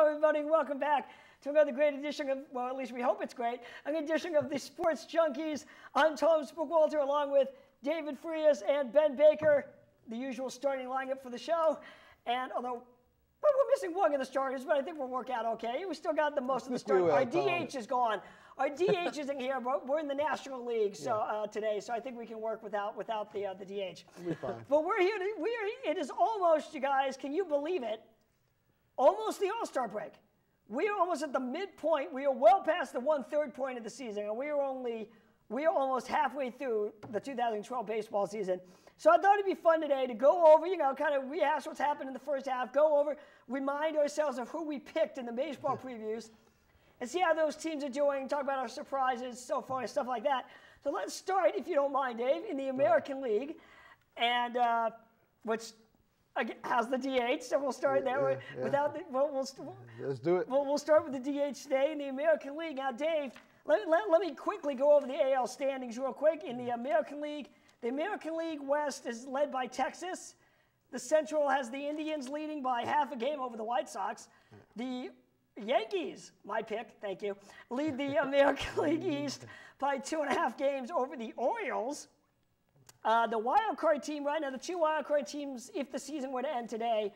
Hello, everybody. Welcome back to another great edition of, well, at least we hope it's great, an edition of the Sports Junkies. I'm Tom Spookwalter, along with David Frias and Ben Baker, the usual starting lineup for the show. And although we're missing one of the starters, but I think we'll work out okay. We still got the most of the starters. Our DH is gone. Our DH isn't here, but we're in the National League today, so I think we can work without the DH. We'll be fine. But we're here. It is almost, you guys, can you believe it? Almost the All-Star break. We are almost at the midpoint. We are well past the 1/3 point of the season, and we are almost halfway through the 2012 baseball season. So I thought it'd be fun today to go over, kind of rehash what's happened in the first half, go over, remind ourselves of who we picked in the baseball previews, and see how those teams are doing, talk about our surprises so far and stuff like that. So let's start, if you don't mind, Dave, in the American League, and which has the DH, so we'll start there. Without the, let's do it. We'll start with the DH today in the American League. Now, Dave, let me quickly go over the AL standings real quick. In the American League West is led by Texas. The Central has the Indians leading by half a game over the White Sox. The Yankees, my pick, thank you, lead the American League East by 2.5 games over the Orioles. The wild card team right now, the two wild card teams, if the season were to end today,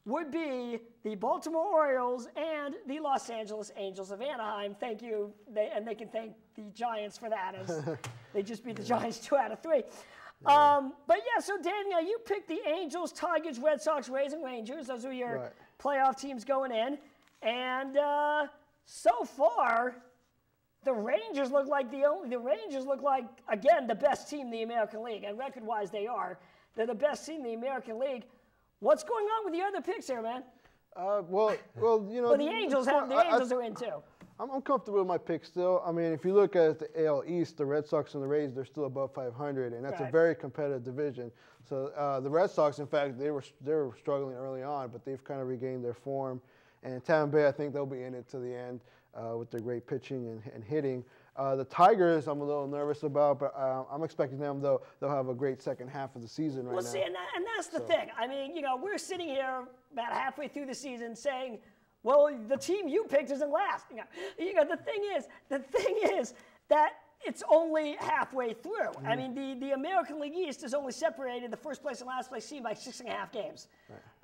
would be the Baltimore Orioles and the Los Angeles Angels of Anaheim. Thank you, and they can thank the Giants for that, as they just beat the Giants 2 out of 3. But yeah, so Dan, now you picked the Angels, Tigers, Red Sox, Rays, and Rangers. Those are your playoff teams going in. And so far, the Rangers look like again the best team in the American League, and record-wise they are. They're the best team in the American League. What's going on with the other picks here, man? Well, the Angels are in too. I'm comfortable with my pick still. I mean, if you look at the AL East, the Red Sox and the Rays, they're still above 500, and that's a very competitive division. So the Red Sox, in fact, they were struggling early on, but they've kind of regained their form. And Tampa Bay, I think they'll be in it to the end with their great pitching and hitting. The Tigers, I'm a little nervous about, but I'm expecting them, though, they'll have a great second half of the season right now. Well, see, and that's the thing. I mean, we're sitting here about halfway through the season saying, well, the team you picked isn't last. The thing is that it's only halfway through. I mean, the American League East is only separated, the first place and last place team, by 6.5 games.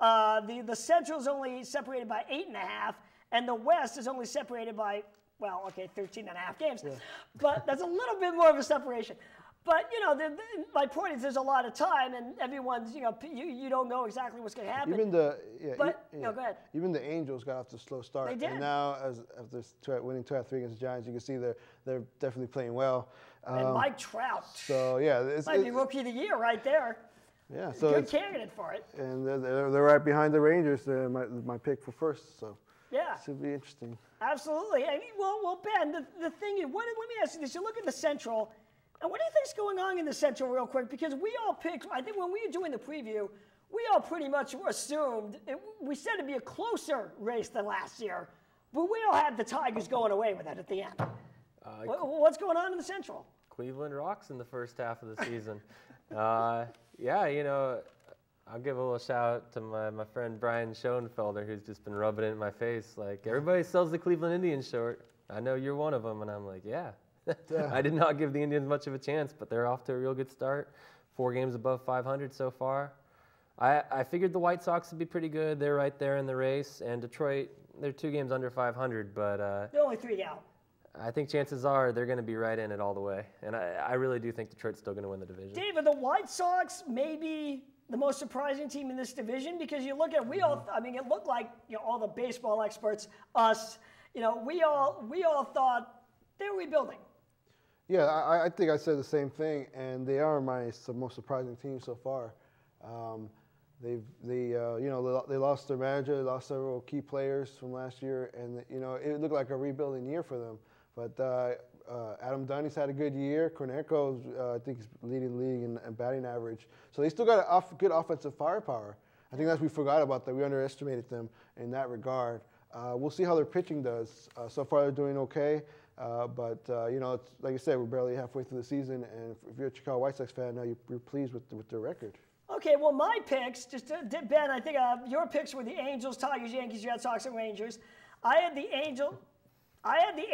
The Central is only separated by 8.5, and the West is only separated by, 13.5 games. Yeah. But that's a little bit more of a separation. But, my point is there's a lot of time, and everyone's, you don't know exactly what's going to happen. Go ahead. Even the Angels got off to a slow start. They did. And now, after winning 2 out of 3 against the Giants, you can see they're definitely playing well. And Mike Trout. So, yeah. Might be Rookie of the Year right there. Yeah. So good candidate for it. And they're right behind the Rangers. They're my pick for first, so. Yeah. This should be interesting. Absolutely. I mean, well, Ben, the thing is, let me ask you this. You look at the Central, and what do you think's going on in the Central real quick? Because we all picked, I think when we were doing the preview, we all pretty much assumed, we said it'd be a closer race than last year, but we all had the Tigers going away with it at the end. What's going on in the Central? Cleveland rocks in the first half of the season. I'll give a little shout out to my friend Brian Schoenfelder, who's just been rubbing it in my face. Like, everybody sells the Cleveland Indians short. I know you're one of them. And I'm like, yeah. I did not give the Indians much of a chance, but they're off to a real good start. 4 games above 500 so far. I figured the White Sox would be pretty good. They're right there in the race. And Detroit, they're 2 games under 500, but they're only 3 out. I think chances are they're going to be right in it all the way. And I really do think Detroit's still going to win the division. David, the White Sox maybe the most surprising team in this division, because you look at it looked like all the baseball experts, us, we all thought they were rebuilding. Yeah, I think I said the same thing, and they are my most surprising team so far. They lost their manager, they lost several key players from last year, and it looked like a rebuilding year for them. But Adam Dunny's had a good year. Corneco's, I think, he's leading the league in batting average. So they still got good offensive firepower. I think we forgot about that. We underestimated them in that regard. We'll see how their pitching does. So far, they're doing okay. But it's, like I said, we're barely halfway through the season, and if you're a Chicago White Sox fan, now you're pleased with their record. Okay, well, my picks, Ben, I think your picks were the Angels, Tigers, Yankees, Red Sox, and Rangers. I had the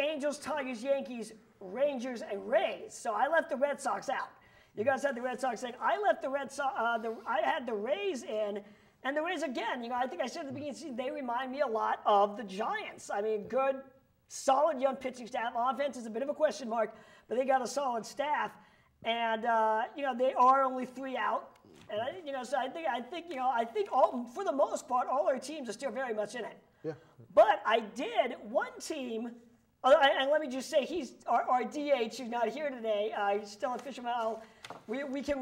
Angels, Tigers, Yankees, Rangers, and Rays. So I left the Red Sox out. You guys had the Red Sox in. I left the Red Sox. I had the Rays in, and the Rays again. I think I said at the beginning of the season they remind me a lot of the Giants. I mean, good, solid young pitching staff. Offense is a bit of a question mark, but they got a solid staff, and they are only 3 out. And so I think all, for the most part, all our teams are still very much in it. Yeah. But I did one team, and let me just say, he's our DH who's not here today. He's still in Fisher Mile. We can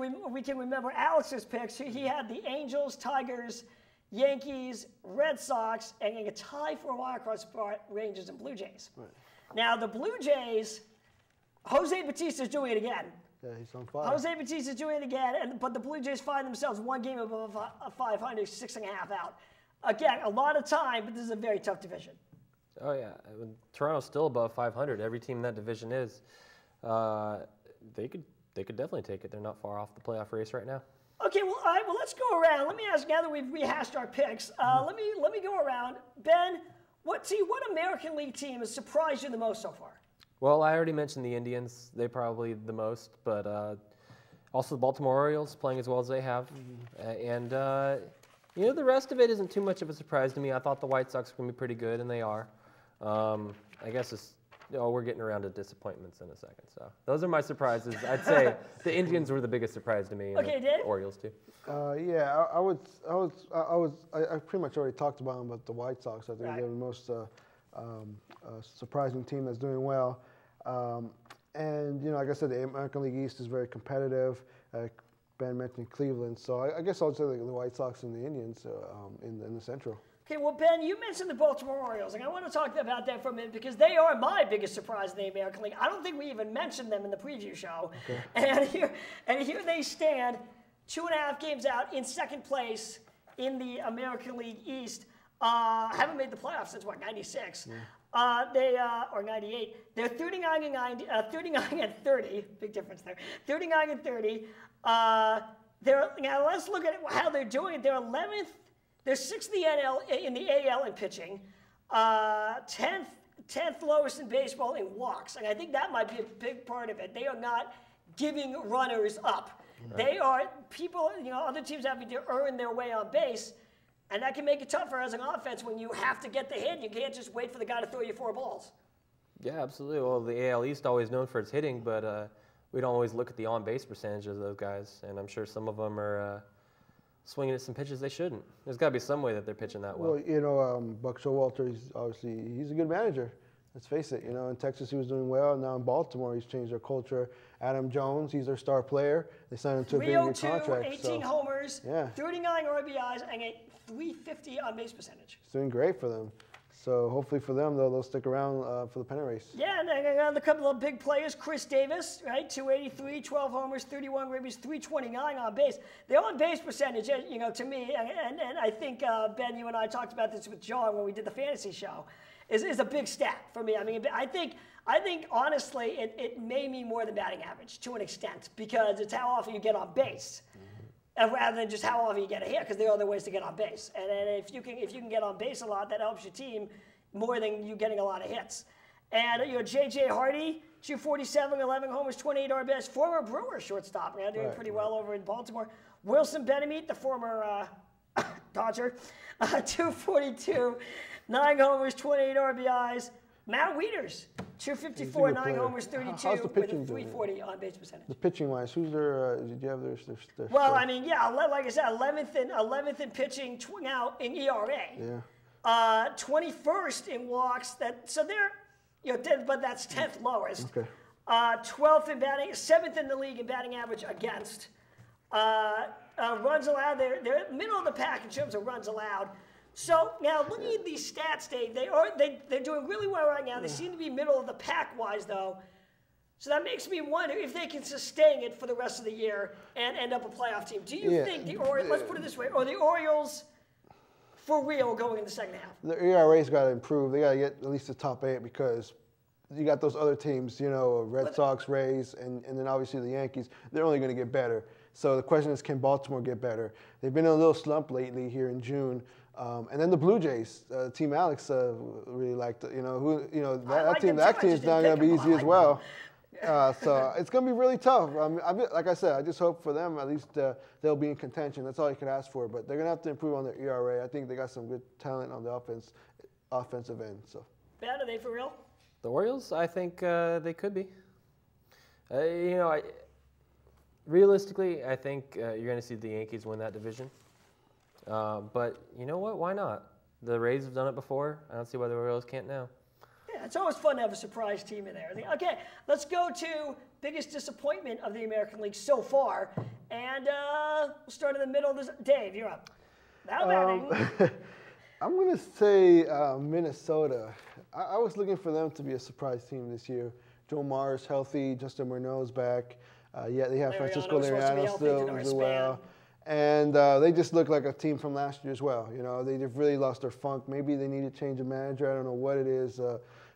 remember Alex's picks. He had the Angels, Tigers, Yankees, Red Sox, and a tie for a wild card spot, Rangers and Blue Jays. Right. Now the Blue Jays, Jose Bautista's doing it again. Yeah, he's on fire. Jose Bautista's doing it again, but the Blue Jays find themselves one game above 500, 6.5 out. Again, a lot of time, but this is a very tough division. Oh, yeah. Toronto's still above 500. Every team in that division is. They could definitely take it. They're not far off the playoff race right now. Okay, well, all right, well, let's go around. Let me ask, now that we've rehashed our picks, let me go around. Ben, what American League team has surprised you the most so far? Well, I already mentioned the Indians. They probably the most, but also the Baltimore Orioles playing as well as they have. And, the rest of it isn't too much of a surprise to me. I thought the White Sox were going to be pretty good, and they are. I guess we're getting around to disappointments in a second. So those are my surprises. I'd say the Indians were the biggest surprise to me. Okay, Dave? Orioles too. Yeah, I pretty much already talked about them, but the White Sox, I think they're the most surprising team that's doing well. And like I said, the American League East is very competitive. Ben mentioned Cleveland, so I guess I'll say the White Sox and the Indians in the Central. Okay, well, Ben, you mentioned the Baltimore Orioles, and I want to talk about that for a minute because they are my biggest surprise in the American League. I don't think we even mentioned them in the preview show. Okay. And here they stand, 2.5 games out in second place in the American League East. Haven't made the playoffs since, 96? Yeah. Or 98. They're 39 and 30. Big difference there. 39 and 30. Now let's look at how they're doing. They're 11th. They're 6th in the AL in pitching. 10th lowest in baseball in walks. And I think that might be a big part of it. They are not giving runners up. Right. They are people. Other teams having to earn their way on base. And that can make it tougher as an offense when you have to get the hit. You can't just wait for the guy to throw you 4 balls. Yeah, absolutely. Well, the AL East always known for its hitting, but we don't always look at the on-base percentage of those guys. And I'm sure some of them are swinging at some pitches they shouldn't. There's got to be some way that they're pitching that well. Well, Buck Showalter, he's a good manager. Let's face it. In Texas he was doing well. Now in Baltimore he's changed their culture. Adam Jones, he's their star player. They signed him to a big new contract. 18 homers, 39 RBIs, and a .350 on base percentage. It's doing great for them. So hopefully for them, they'll stick around for the pennant race. Yeah, and a couple of big players. Chris Davis, right, 283, 12 homers, 31 ribbies, 329 on base. Their on base percentage, to me, and I think Ben, you and I talked about this with John when we did the fantasy show, is a big stat for me. I mean, I think honestly, it may mean more than batting average to an extent because it's how often you get on base. Rather than just how often you get a hit, because there are other ways to get on base. And if you can get on base a lot, that helps your team more than you getting a lot of hits. And J.J. Hardy, 247, 11 homers, 28 RBIs, former Brewers shortstop, now doing pretty well over in Baltimore. Wilson Benemit, the former Dodger, 242, 9 homers, 28 RBIs. Matt Wieters, 254, 9 homers, 32, with a 340 on base percentage. The pitching wise, who's their? Did you have their? Well, I mean, like I said, 11th in pitching now in ERA. Yeah. 21st in walks. So they're, but that's 10th lowest. Okay. 12th in batting, 7th in the league in batting average against. Runs allowed, they're middle of the pack in terms of runs allowed. So now looking at these stats, Dave, they're doing really well right now. They seem to be middle of the pack wise though. So that makes me wonder if they can sustain it for the rest of the year and end up a playoff team. Do you think the Orioles, let's put it this way, are the Orioles for real going in the second half? The ERA's got to improve. They got to get at least the top 8 because you got those other teams, Red Sox, Rays, and then obviously the Yankees. They're only going to get better. So the question is, can Baltimore get better? They've been in a little slump lately here in June. And then the Blue Jays, Team Alex really liked. That team's not going to be easy as well. So it's going to be really tough. Like I said, I just hope for them at least they'll be in contention. That's all you can ask for. But they're going to have to improve on their ERA. I think they got some good talent on the offensive end. So. Ben, are they for real? The Orioles, I think they could be. Realistically, I think you're going to see the Yankees win that division. But you know what? Why not? The Rays have done it before. I don't see why the Orioles can't now. Yeah, it's always fun to have a surprise team in there. Okay, let's go to biggest disappointment of the American League so far. And we'll start in the middle of this. Dave, you're up. I'm going to say Minnesota. I was looking for them to be a surprise team this year. Joe Mara's healthy. Justin Morneau's back. They have Francisco Liriano still as well. And they just look like a team from last year as well. They've really lost their funk. Maybe they need to change a manager. I don't know what it is.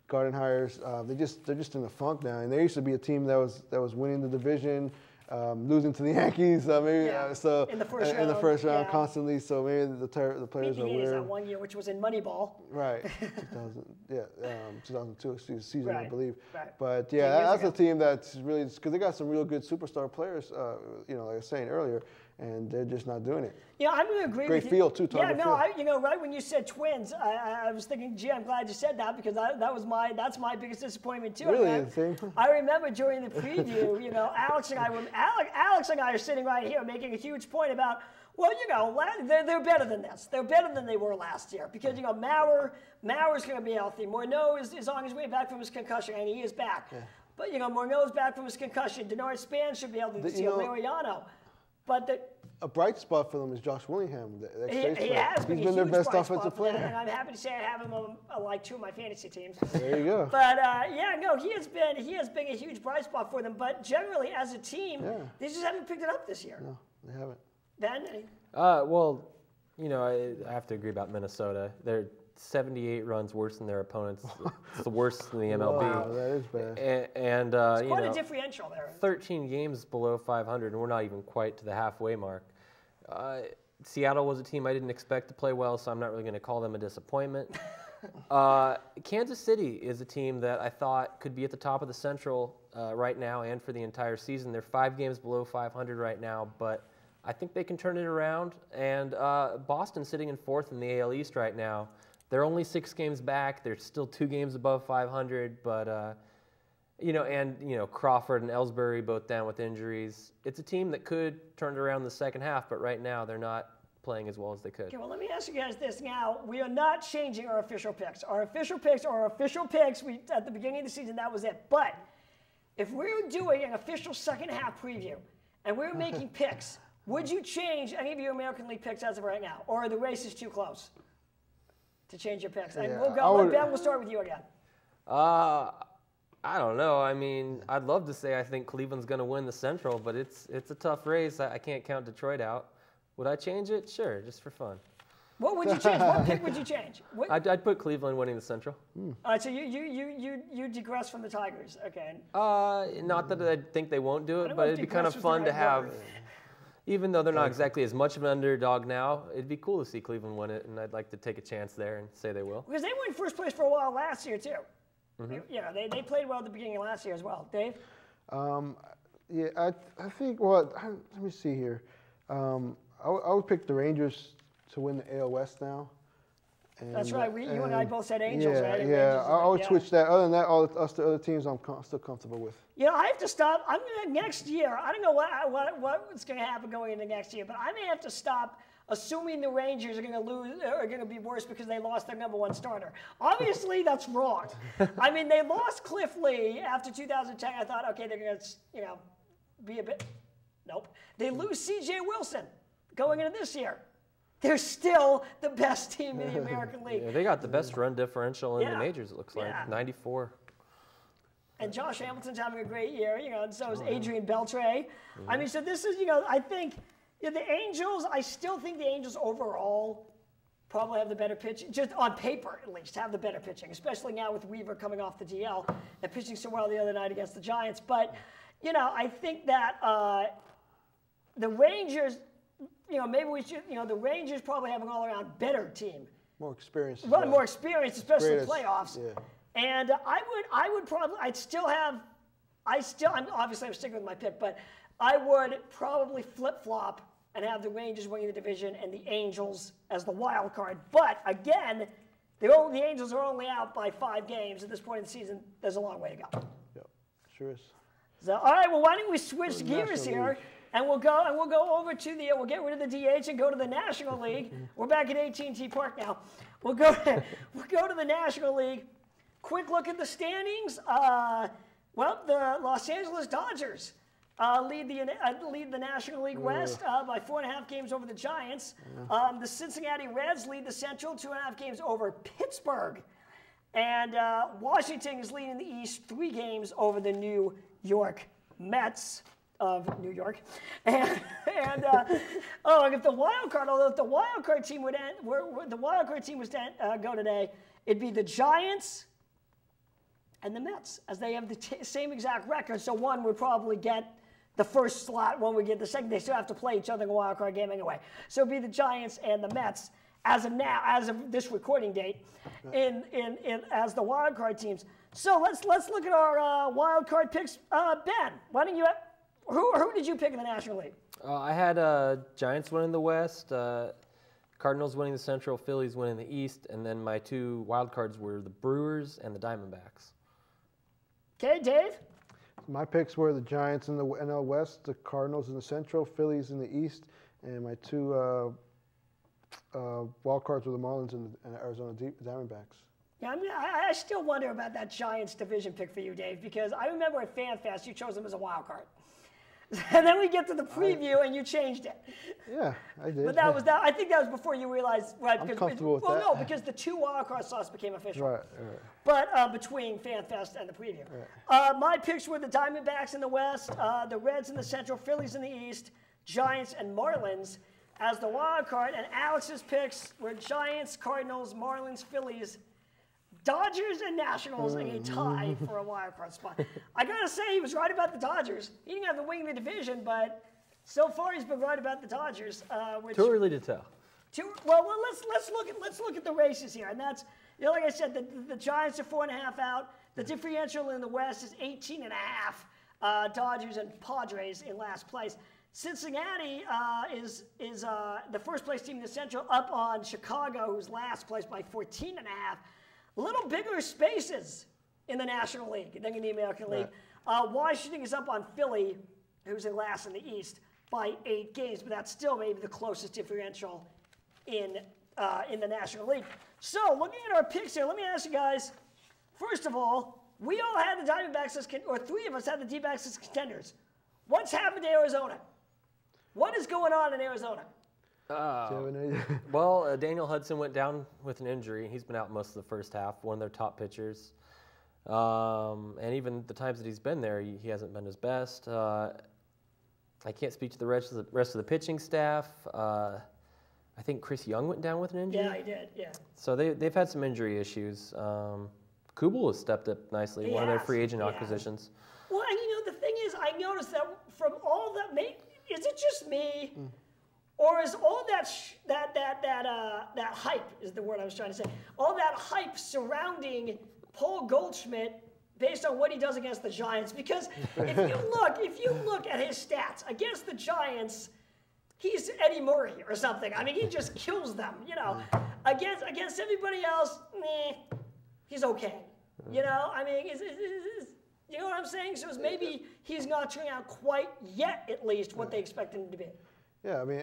Gardenhire's, they're just in a funk now. And they used to be a team that was winning the division, losing to the Yankees. In the first round constantly. So maybe the players are weird. That 1 year, which was in Moneyball. Right. 2002 season, I believe. Right. But that's a team that's really, because they got some real good superstar players. Like I was saying earlier. And they're just not doing it. I'm going to agree with you. Great field, too. Right when you said Twins, I was thinking, gee, I'm glad you said that because that's my biggest disappointment, too. Really? I remember during the preview, Alex and I are sitting right here making a huge point about, they're better than this. They're better than they were last year because, Mauer's going to be healthy. Morneau is on his way back from his concussion, and he is back. Yeah. But, Morneau's back from his concussion. Denard Span should be able to see Liriano. But a bright spot for them is Josh Willingham. He has been. He's been their best offensive player. And I'm happy to say I have him on like 2 of my fantasy teams. There you go. But he has been a huge bright spot for them. But generally, as a team, they just haven't picked it up this year. No, they haven't. Ben? I have to agree about Minnesota. They're 78 runs worse than their opponents. It's the worst in the MLB. Wow, that is bad. And it's quite a differential there. 13 games below 500, and we're not even quite to the halfway mark. Seattle was a team I didn't expect to play well, so I'm not really going to call them a disappointment. Kansas City is a team that I thought could be at the top of the Central right now and for the entire season. They're 5 games below 500 right now, but I think they can turn it around. And Boston sitting in 4th in the AL East right now. They're only 6 games back. They're still 2 games above 500, but Crawford and Ellsbury both down with injuries. It's a team that could turn it around in the second half, but right now they're not playing as well as they could. Okay, well, let me ask you guys this now. We are not changing our official picks. Our official picks are our official picks. At the beginning of the season, that was it. But if we were doing an official second half preview and we were making picks, would you change any of your American League picks as of right now, or are the races too close to change your picks? And we'll go. Ben, we'll start with you again. I don't know. I mean, I'd love to say I think Cleveland's going to win the Central, but it's a tough race. I can't count Detroit out. Would I change it? Sure, just for fun. What would you change? What pick would you change? I'd put Cleveland winning the Central. All right, so you digress from the Tigers, okay? Not that I think they won't do it, but it'd be kind of fun to have. Even though they're not exactly as much of an underdog now, it'd be cool to see Cleveland win it, and I'd like to take a chance there and say they will. Because they were in first place for a while last year, too. Mm-hmm. They played well at the beginning of last year as well. Dave? I think, let me see here. I would pick the Rangers to win the AL West now. And, that's right. You and I both said Angels, right? I would switch that. Other than that, all the other teams I'm still comfortable with. I have to stop. I'm gonna next year. I don't know what's going to happen going into next year, but I may have to stop assuming the Rangers are going to lose or are going to be worse because they lost their #1 starter. Obviously, that's wrong. I mean, they lost Cliff Lee after 2010. I thought, okay, they're going to, be a bit. Nope. They lose C.J. Wilson going into this year. They're still the best team in the American League. Yeah, they got the best run differential in the majors, it looks like. 94. And Josh Hamilton's having a great year, and so is Adrian Beltre. Mm-hmm. I mean, so this is, I think the Angels, I still think the Angels overall probably have the better pitching, just on paper at least, have the better pitching, especially now with Weaver coming off the DL and pitching so well the other night against the Giants. But, I think that the Rangers, maybe we should, the Rangers probably have an all-around better team. More experience. More experience, especially in playoffs. Yeah. And I would probably, I'm sticking with my pick, but I would probably flip-flop and have the Rangers winning the division and the Angels as the wild card. But again, the Angels are only out by 5 games at this point in the season. There's a long way to go. Yep, sure is. So, all right, well, why don't we switch gears here, and we'll go over to we'll get rid of the DH and go to the National League. We're back at AT&T Park now. We'll go to the National League. Quick look at the standings. Well, the Los Angeles Dodgers lead the National League West by 4.5 games over the Giants. The Cincinnati Reds lead the Central 2.5 games over Pittsburgh. And Washington is leading the East 3 games over the New York Mets of New York. If the wild card team would end, where the wild card team was to go today, it'd be the Giants and the Mets, as they have the same exact record. So one would probably get the first slot, one would get the second. They still have to play each other in a wild card game anyway. So it'd be the Giants and the Mets as of now, as of this recording date, as the wild card teams. So let's look at our wild card picks. Ben, why don't you? Who did you pick in the National League? I had Giants winning the West, Cardinals winning the Central, Phillies winning the East, and then my 2 wild cards were the Brewers and the Diamondbacks. Okay, Dave? My picks were the Giants in the NL West, the Cardinals in the Central, Phillies in the East, and my 2 wild cards were the Marlins and Arizona Diamondbacks. Yeah, I still wonder about that Giants division pick for you, Dave, because I remember at FanFest you chose them as a wild card. And then we get to the preview and you changed it. Yeah, I did. But I think that was before you realized, right? I'm comfortable with that. Well, no, because the 2 wild card slots became official. Right. But between FanFest and the preview. Right. My picks were the Diamondbacks in the West, the Reds in the Central, Phillies in the East, Giants and Marlins as the wild card. And Alex's picks were Giants, Cardinals, Marlins, Phillies, Dodgers and Nationals in a tie for a wild card spot. I gotta say, he was right about the Dodgers. He didn't have the wing of the division, but so far he's been right about the Dodgers. Too early to tell. Well, let's look at the races here, and that's like I said, the Giants are 4.5 out. The differential in the West is 18.5. Dodgers and Padres in last place. Cincinnati is the first place team in the Central, up on Chicago, who's last place by 14.5. A little bigger spaces in the National League than in the American League. Washington is up on Philly, who's in last in the East, by 8 games, but that's still maybe the closest differential in the National League. So, looking at our picks here, let me ask you guys, first of all, we all had the Diamondbacks as, or 3 of us had the D-backs as contenders. What's happened to Arizona? What is going on in Arizona? Well, Daniel Hudson went down with an injury. He's been out most of the first half, one of their top pitchers. And even the times that he's been there, he hasn't been his best. I can't speak to the rest of the pitching staff. I think Chris Young went down with an injury. Yeah, he did, yeah. So they've had some injury issues. Kubel has stepped up nicely, one of their free agent acquisitions. Well, and the thing is, I noticed that from all that, is it just me? Or is all that hype is the word I was trying to say? All that hype surrounding Paul Goldschmidt based on what he does against the Giants? Because if you look at his stats against the Giants, he's Eddie Murray or something. I mean, he just kills them. Against everybody else, he's okay. I mean, you know what I'm saying? So maybe he's not turning out quite yet, at least, what they expect him to be. Yeah, I mean,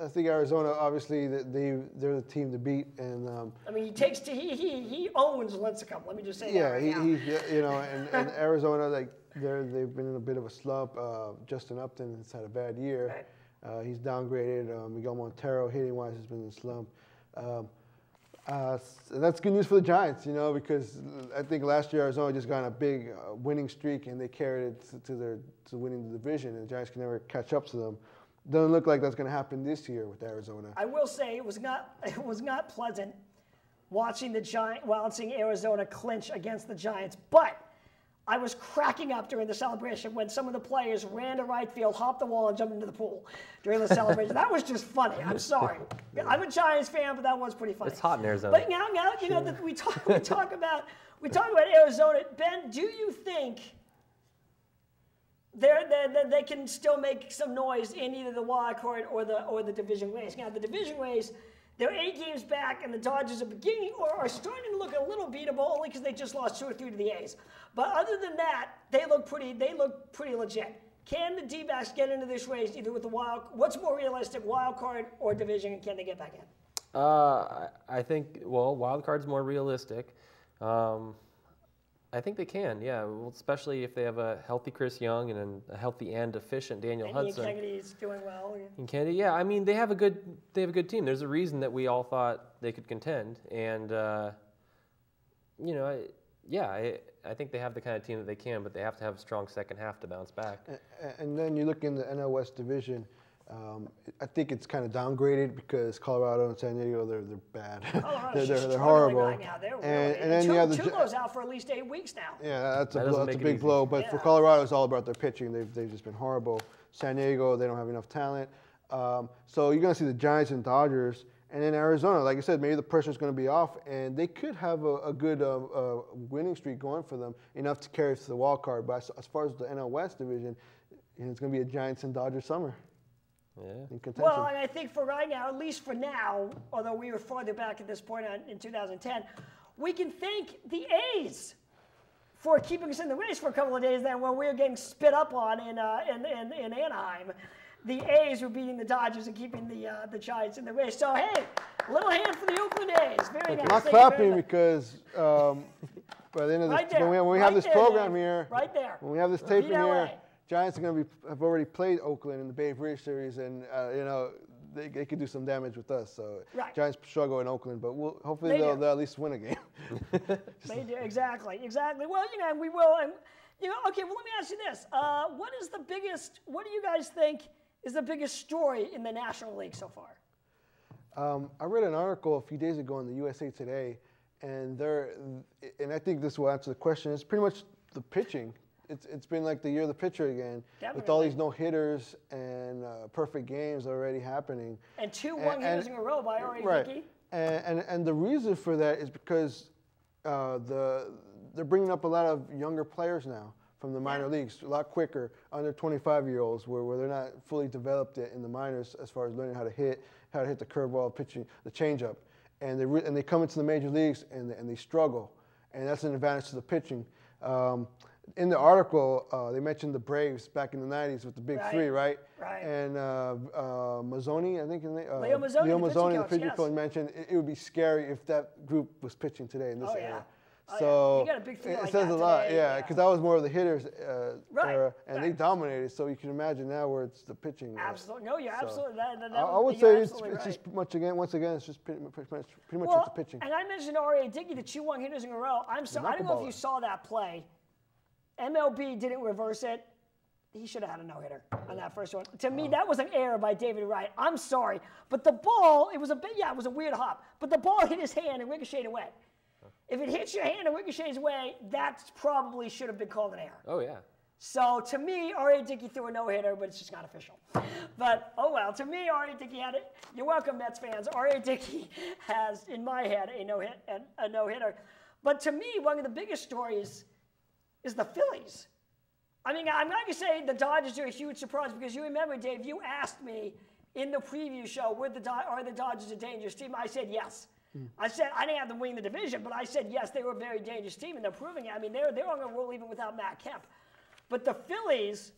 I think Arizona, obviously, they're the team to beat, and I mean, he owns Lincecum. Let me just say that. Yeah, and Arizona, they've been in a bit of a slump. Justin Upton has had a bad year. Right. He's downgraded. Miguel Montero, hitting-wise, has been in a slump. And that's good news for the Giants, because I think last year Arizona just got on a big winning streak, and they carried it to winning the division, and the Giants can never catch up to them. Doesn't look like that's going to happen this year with Arizona. I will say it was not pleasant watching Arizona clinch against the Giants. But I was cracking up during the celebration when some of the players ran to right field, hopped the wall, and jumped into the pool during the celebration. That was just funny. I'm sorry. I'm a Giants fan, but that was pretty funny. It's hot in Arizona. But now you know that we talk about Arizona. Ben, do you think they can still make some noise in either the wild card or the division race? Now the division race, they're 8 games back, and the Dodgers are starting to look a little beatable, only because they just lost 2 or 3 to the A's. But other than that, they look pretty legit. Can the D-backs get into this race either with the what's more realistic, wild card or division, and can they get back in? I think, wild card's more realistic. I think they can, yeah. Well, especially if they have a healthy Chris Young and a healthy and efficient Daniel Hudson. And Kennedy's doing well. And Kennedy, yeah. I mean, they have a good team. There's a reason that we all thought they could contend, and I think they have the kind of team that they can, but they have to have a strong second half to bounce back. And then you look in the NL West division. I think it's kind of downgraded because Colorado and San Diego, they're bad. they're horrible. Right now. And then you have the Tulo's out for at least 8 weeks now. Yeah, that's a big blow. But for Colorado, it's all about their pitching. They've just been horrible. San Diego, they don't have enough talent. So you're going to see the Giants and Dodgers. And then Arizona, like I said, maybe the pressure's going to be off, and they could have a good winning streak going for them, enough to carry to the wild card. But as far as the NL West division, it's going to be a Giants and Dodgers summer. Yeah. In contention. Well, and I think for right now, at least for now, although we were farther back at this point in 2010, we can thank the A's for keeping us in the race for a couple of days then when we were getting spit up on in Anaheim. The A's were beating the Dodgers and keeping the Giants in the race. So, hey, a little hand for the Oakland A's. Very nice. I'm not clapping because by the end of this, when we have this program here, right there, when we have this tape in here, Giants are going to have already played Oakland in the Bay Bridge series, and they could do some damage with us. So Giants struggle in Oakland, but hopefully they'll at least win a game. They do, exactly. Well, we will. And okay. Well, let me ask you this: what do you guys think is the biggest story in the National League so far? I read an article a few days ago in the USA Today, and I think this will answer the question. It's pretty much the pitching. It's been like the year of the pitcher again, with all these no-hitters and perfect games already happening. And 2 one-hitters in a row by R.A. Dickey. And the reason for that is because they're bringing up a lot of younger players now from the minor leagues, a lot quicker, under 25-year-olds, where they're not fully developed yet in the minors as far as learning how to hit the curveball, pitching, the changeup, and they come into the major leagues and they struggle, and that's an advantage to the pitching. In the article, they mentioned the Braves back in the 90s with the Big Three, right? Right. And Mazzoni, I think Leo Mazzoni, the pitching coach, mentioned it would be scary if that group was pitching today in this era. Oh, so you got a big it like says that a lot, today, because that was more of the hitters era, and they dominated. So you can imagine now where it's the pitching. Absolutely, no, you're absolutely. I would say it's just once again, it's just pretty much just the pitching. And I mentioned R.A. Dickey, the 2 one-hitters in a row. I'm sorry, I don't know if you saw that play. MLB didn't reverse it. He should have had a no-hitter on that first one. To me, that was an error by David Wright. I'm sorry, but the ball, it was a weird hop, but the ball hit his hand and ricocheted away. If it hits your hand and ricochets away, that probably should have been called an error. Oh, yeah. So, to me, R.A. Dickey threw a no-hitter, but it's just not official. But, oh well, to me, R.A. Dickey had it. You're welcome, Mets fans. R.A. Dickey has, in my head, a no-hitter. But to me, one of the biggest stories is the Phillies. I mean, I'm not going to say the Dodgers are a huge surprise because you remember, Dave, you asked me in the preview show, are the Dodgers a dangerous team? I said yes. I said I didn't have them winning the division, but I said yes, they were a very dangerous team, and they're proving it. I mean, they're on a roll even without Matt Kemp. But the Phillies,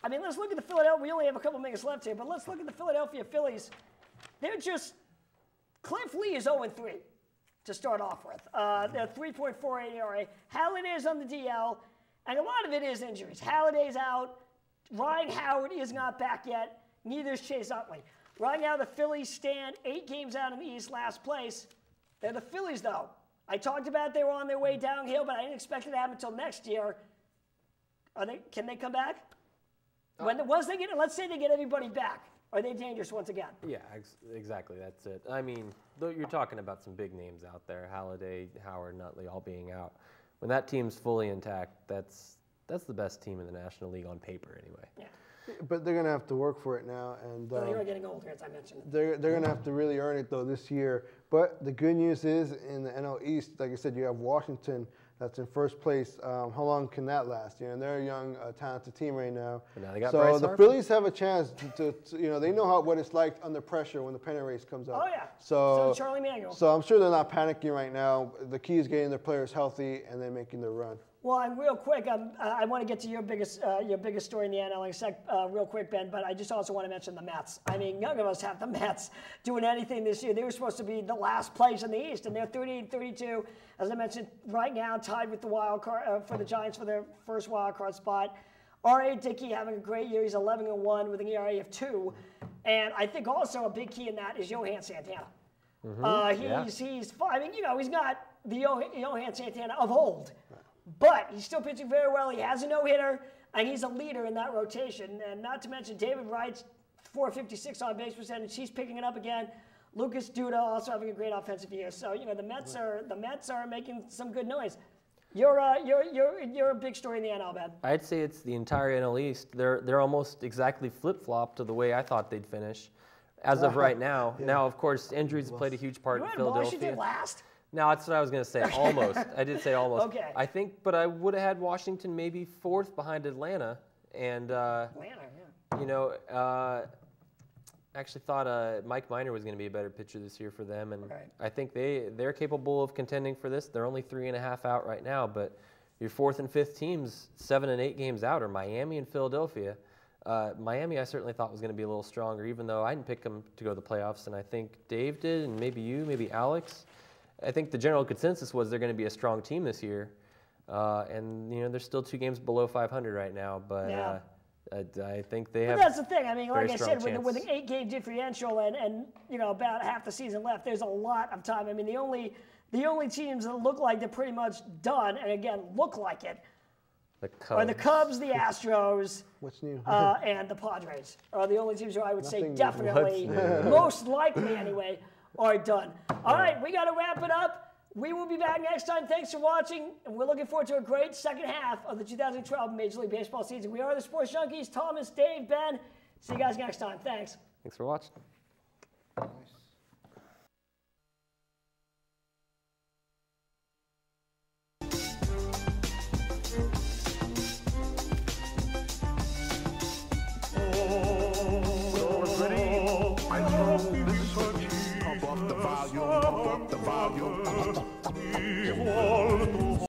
I mean, let's look at the Philadelphia. We only have a couple minutes left here, but let's look at the Philadelphia Phillies. Cliff Lee is 0-3 to start off with. They're 3.48 ERA. Halladay's on the DL, and a lot of it is injuries. Halladay's out. Ryan Howard is not back yet. Neither is Chase Utley. Right now, the Phillies stand 8 games out in the East, last place. They're the Phillies, though. I talked about they were on their way downhill, but I didn't expect it to happen until next year. Can they come back? Let's say they get everybody back. Are they dangerous once again? Yeah, exactly. That's it. I mean, you're talking about some big names out there, Halladay, Howard, Nutley, all being out. when that team's fully intact, that's the best team in the National League on paper anyway. Yeah. But they're going to have to work for it now. And They are getting older, as I mentioned. they're going to have to really earn it, though, this year. But the good news is in the NL East, like I said, you have Washington that's in first place. How long can that last? You know, and they're a young, talented team right now. But now they got so Bryce the Harper. Phillies have a chance to you know, they know what it's like under pressure when the pennant race comes up. Oh, yeah. So Charlie Manuel. So I'm sure they're not panicking right now. The key is getting their players healthy and then making their run. Well, and real quick, I want to get to your biggest story in the NL in a sec, real quick, Ben. But I just also want to mention the Mets. I mean, none of us have the Mets doing anything this year. They were supposed to be the last place in the East, and they're 38-32. As I mentioned, right now tied with the wild card for the Giants for their first wild card spot. R.A. Dickey having a great year. He's 11-1 with an ERA of 2, and I think also a big key in that is Johan Santana. He's I mean, you know, he's not the Johan Santana of old. But he's still pitching very well. He has a no-hitter, and he's a leader in that rotation. And not to mention David Wright's .456 on base percentage. He's picking it up again. Lucas Duda also having a great offensive year. So you know the Mets are making some good noise. You're a big story in the NL, Ben. I'd say it's the entire NL East. They're almost exactly flip-flopped to the way I thought they'd finish, as of right now. Yeah. Now, of course, injuries have played a huge part in Philadelphia. Washington last? No, that's what I was going to say. Almost. I did say almost. Okay. I think, but I would have had Washington maybe 4th behind Atlanta. And, you know, actually thought Mike Minor was going to be a better pitcher this year for them. And I think they're capable of contending for this. They're only 3.5 out right now. But your 4th and 5th teams, 7 and 8 games out, are Miami and Philadelphia. Miami I certainly thought was going to be a little stronger, even though I didn't pick them to go to the playoffs. And I think Dave did, and maybe you, maybe Alex. I think the general consensus was they're going to be a strong team this year, and you know they're still 2 games below 500 right now. But I think they have. But that's the thing. I mean, like I said, chance. with an 8-game differential and you know about half the season left, there's a lot of time. I mean, the only teams that look like they're pretty much done, and again look like it, are the Cubs, the Astros, What's new? and the Padres are the only teams who I would say Nothing new. definitely, most likely anyway, are done. All right, we got to wrap it up. We will be back next time. Thanks for watching, and we're looking forward to a great second half of the 2012 Major League Baseball season. We are the Sports Junkies. Thomas, Dave, Ben. See you guys next time. Thanks. Thanks for watching.